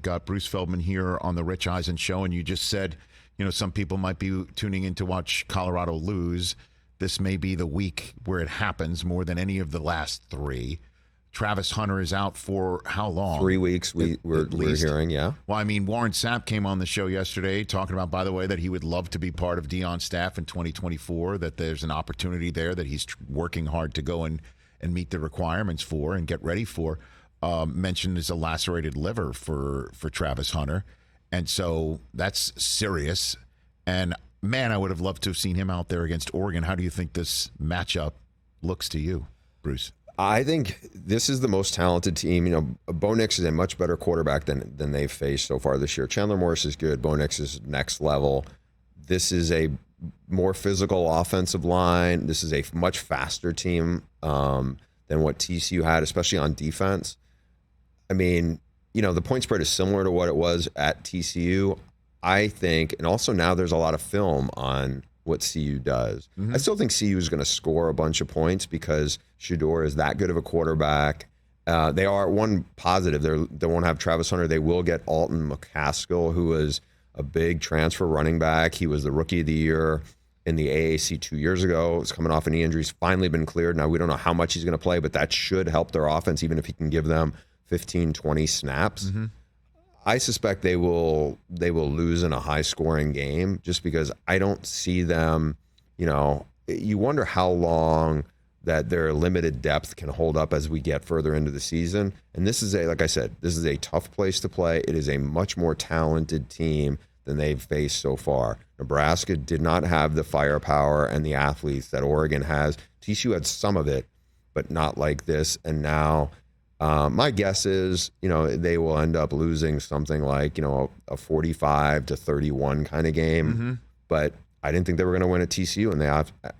got Bruce Feldman here on the Rich Eisen Show, and you just said, some people might be tuning in to watch Colorado lose. This may be the week where it happens more than any of the last three. Travis Hunter is out for how long? 3 weeks, we're hearing, yeah. Well, I mean, Warren Sapp came on the show yesterday talking about, by the way, that he would love to be part of Deion's staff in 2024, that there's an opportunity there that he's working hard to go and meet the requirements for and get ready for. Mentioned is a lacerated liver for Travis Hunter. And so that's serious. And, man, I would have loved to have seen him out there against Oregon. How do you think this matchup looks to you, Bruce? I think this is the most talented team. Bo Nix is a much better quarterback than they've faced so far this year. Chandler Morris is good. Bo Nix is next level. This is a more physical offensive line. This is a much faster team than what TCU had, especially on defense. I mean, the point spread is similar to what it was at TCU, I think. And also now there's a lot of film on what CU does. Mm-hmm. I still think CU is going to score a bunch of points because Shedeur is that good of a quarterback. They are one positive. They won't have Travis Hunter. They will get Alton McCaskill, who was a big transfer running back. He was the rookie of the year in the AAC 2 years ago. He's coming off a knee injury. He's finally been cleared. Now, we don't know how much he's going to play, but that should help their offense, even if he can give them 15, 20 snaps. Mm-hmm. I suspect they will lose in a high-scoring game just because I don't see them, you wonder how long that their limited depth can hold up as we get further into the season. And this is like I said, this is a tough place to play. It is a much more talented team than they've faced so far. Nebraska did not have the firepower and the athletes that Oregon has. TCU had some of it, but not like this. And now my guess is, they will end up losing something like, a 45-31 kind of game. Mm-hmm. But I didn't think they were going to win at TCU, and they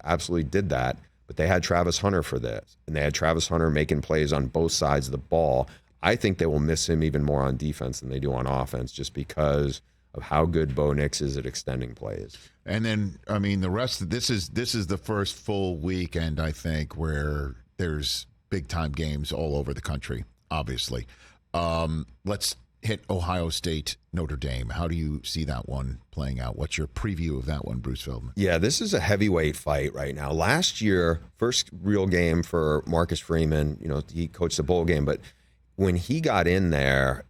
absolutely did that. But they had Travis Hunter for this, and they had Travis Hunter making plays on both sides of the ball. I think they will miss him even more on defense than they do on offense just because of how good Bo Nix is at extending plays. And then, I mean, the rest of this is the first full weekend, I think, where there's big-time games all over the country, obviously. Let's hit Ohio State, Notre Dame. How do you see that one playing out? What's your preview of that one, Bruce Feldman? Yeah, this is a heavyweight fight right now. Last year, first real game for Marcus Freeman, he coached the bowl game, but when he got in there,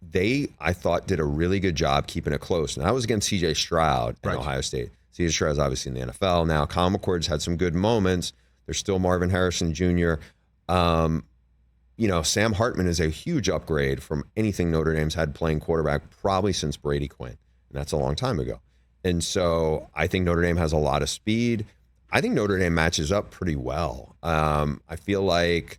I thought, did a really good job keeping it close. And that was against C.J. Stroud in Ohio State. C.J. Stroud is obviously in the NFL now. Kyle McCord's had some good moments. There's still Marvin Harrison Jr., Sam Hartman is a huge upgrade from anything Notre Dame's had playing quarterback probably since Brady Quinn, and that's a long time ago. And so I think Notre Dame has a lot of speed. I think Notre Dame matches up pretty well. I feel like,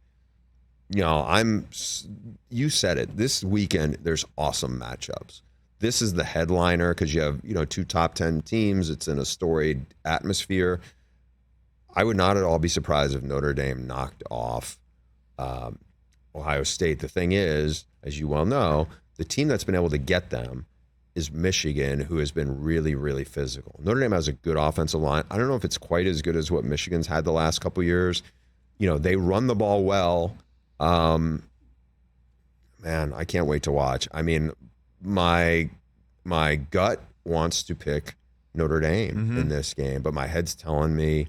you said it, this weekend there's awesome matchups. This is the headliner because you have, two top 10 teams. It's in a storied atmosphere. I would not at all be surprised if Notre Dame knocked off Ohio State. The thing is, as you well know, the team that's been able to get them is Michigan, who has been really, really physical. Notre Dame has a good offensive line. I don't know if it's quite as good as what Michigan's had the last couple of years. They run the ball well. Man, I can't wait to watch. I mean, my gut wants to pick Notre Dame in this game, but my head's telling me,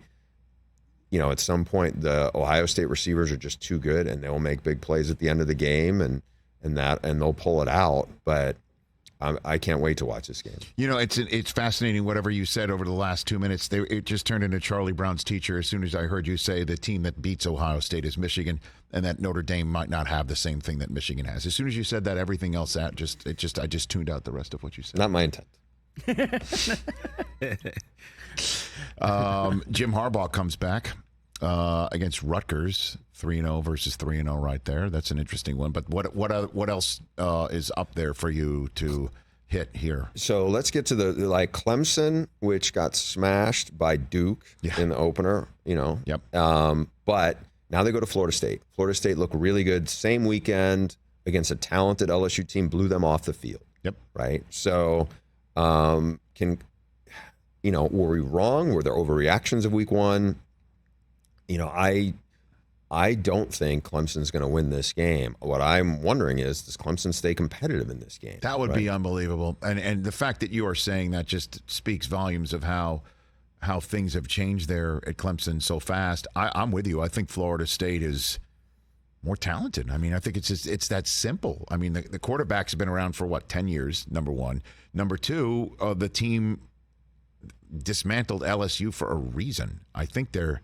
at some point the Ohio State receivers are just too good and they'll make big plays at the end of the game and they'll pull it out. But I can't wait to watch this game. It's fascinating whatever you said over the last 2 minutes. It just turned into Charlie Brown's teacher as soon as I heard you say the team that beats Ohio State is Michigan and that Notre Dame might not have the same thing that Michigan has. As soon as you said that, everything else I just tuned out the rest of what you said. Not my intent. Jim Harbaugh comes back against Rutgers, 3-0 versus 3-0 right there. That's an interesting one. But what else is up there for you to hit here? So let's get to the Clemson, which got smashed by Duke in the opener. Yep. But now they go to Florida State. Florida State looked really good. Same weekend against a talented LSU team, blew them off the field. Yep. Right. So were we wrong? Were there overreactions of week one? I don't think Clemson's going to win this game. What I'm wondering is, does Clemson stay competitive in this game? That would be unbelievable. And the fact that you are saying that just speaks volumes of how things have changed there at Clemson so fast. I'm with you. I think Florida State is more talented. I mean, I think it's that simple. I mean, the quarterback's been around for, 10 years, number one. Number two, the team dismantled LSU for a reason. I think they're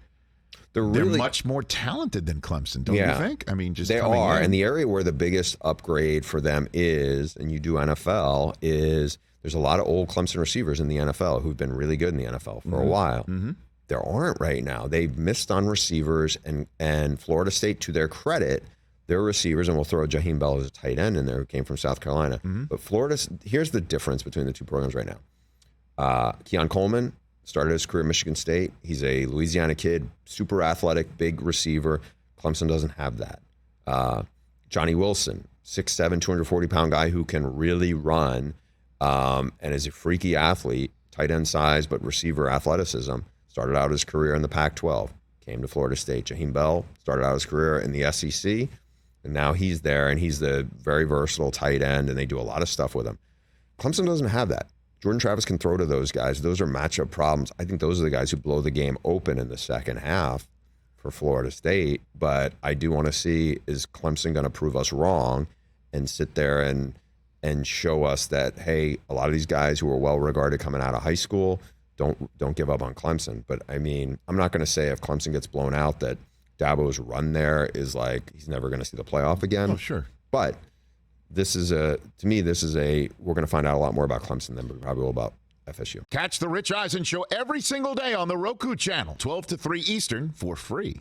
really much more talented than Clemson, don't you think? I mean, just they are. And the area where the biggest upgrade for them is, and you do NFL, is there's a lot of old Clemson receivers in the NFL who've been really good in the NFL for a while. Mm-hmm. There aren't right now. They've missed on receivers, and Florida State, to their credit, their receivers, and we'll throw Jaheim Bell as a tight end in there, who came from South Carolina. Mm-hmm. But here's the difference between the two programs right now. Keon Coleman started his career at Michigan State. He's a Louisiana kid, super athletic, big receiver. Clemson doesn't have that. Johnny Wilson, 6'7", 240-pound guy who can really run and is a freaky athlete, tight end size, but receiver athleticism. Started out his career in the Pac-12, came to Florida State. Jaheim Bell started out his career in the SEC, and now he's there, and he's the very versatile tight end, and they do a lot of stuff with him. Clemson doesn't have that. Jordan Travis can throw to those guys. Those are matchup problems. I think those are the guys who blow the game open in the second half for Florida State. But I do want to see, is Clemson going to prove us wrong and sit there and show us that, hey, a lot of these guys who are well regarded coming out of high school, don't give up on Clemson. But I mean, I'm not going to say if Clemson gets blown out that Dabo's run there is like he's never going to see the playoff again. Oh, sure. But to me, we're going to find out a lot more about Clemson than we probably will about FSU. Catch the Rich Eisen Show every single day on the Roku channel, 12 to 3 Eastern, for free.